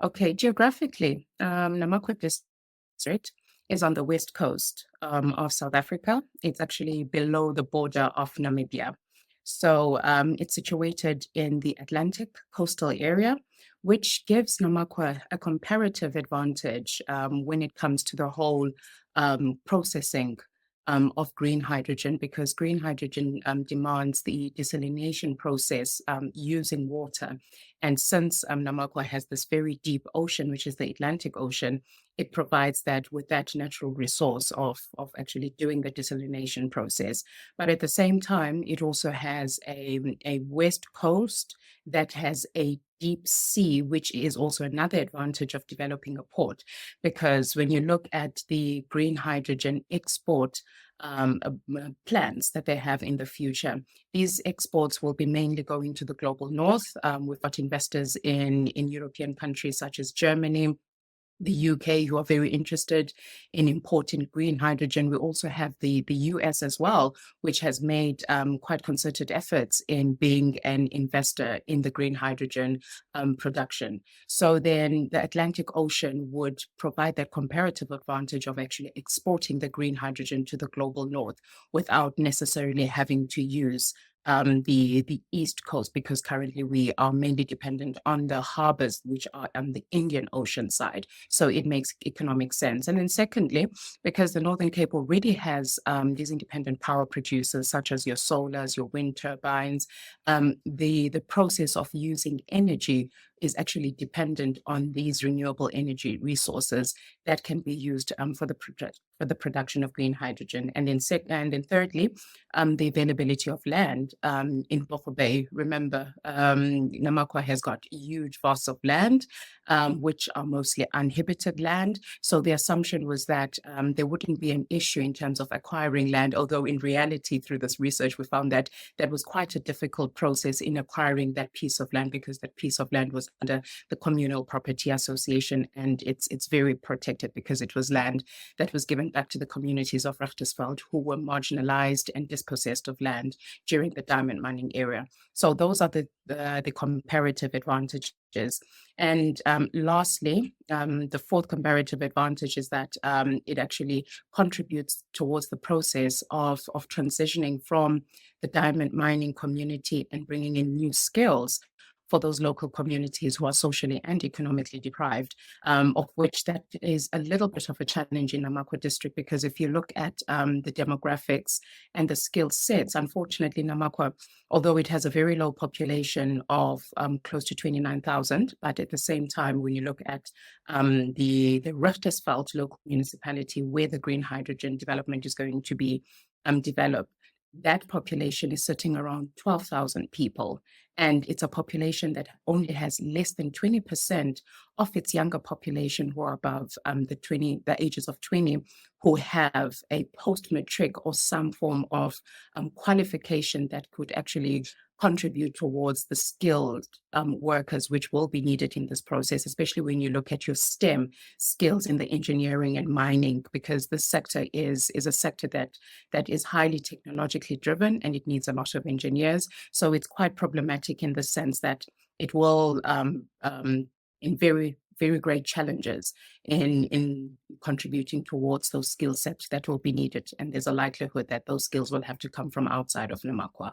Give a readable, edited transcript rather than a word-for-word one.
Okay, geographically, Namakwa district is on the west coast of South Africa. It's actually below the border of Namibia. So it's situated in the Atlantic coastal area, which gives Namakwa a comparative advantage when it comes to the whole processing of green hydrogen, because green hydrogen demands the desalination process using water. And since Namakwa has this very deep ocean, which is the Atlantic Ocean, it provides that with that natural resource of actually doing the desalination process. But at the same time, it also has a west coast that has a deep sea, which is also another advantage of developing a port. Because when you look at the green hydrogen export plans that they have in the future, these exports will be mainly going to the global north. We've got investors in European countries such as Germany, the UK, who are very interested in importing green hydrogen. We also have the US as well, which has made quite concerted efforts in being an investor in the green hydrogen production. So then the Atlantic Ocean would provide that comparative advantage of actually exporting the green hydrogen to the global north without necessarily having to use the east coast, because currently we are mainly dependent on the harbors which are on the Indian Ocean side. So it makes economic sense. And then secondly, because the Northern Cape already has these independent power producers such as your solars, your wind turbines, the process of using energy is actually dependent on these renewable energy resources that can be used for the production of green hydrogen. And then thirdly, the availability of land in Boffa Bay. Remember, Namakwa has got huge vast of land, which are mostly uninhabited land. So the assumption was that there wouldn't be an issue in terms of acquiring land, although in reality, through this research, we found that that was quite a difficult process in acquiring that piece of land, because that piece of land was under the Communal Property Association, and it's very protected because it was land that was given back to the communities of Richtersveld, who were marginalized and dispossessed of land during the diamond mining era. So those are the comparative advantages. And lastly, the fourth comparative advantage is that it actually contributes towards the process of transitioning from the diamond mining community and bringing in new skills for those local communities who are socially and economically deprived, of which that is a little bit of a challenge in Namakwa district, because if you look at the demographics and the skill sets, unfortunately, Namakwa, although it has a very low population of close to 29,000, but at the same time, when you look at the Richtersveld local municipality where the green hydrogen development is going to be developed, that population is sitting around 12,000 people. And it's a population that only has less than 20% of its younger population who are above the ages of 20, who have a post-matric or some form of qualification that could actually contribute towards the skilled workers which will be needed in this process, especially when you look at your STEM skills in the engineering and mining, because this sector is a sector that is highly technologically driven and it needs a lot of engineers. So it's quite problematic in the sense that it will in very great challenges in contributing towards those skill sets that will be needed. And there's a likelihood that those skills will have to come from outside of Namakwa.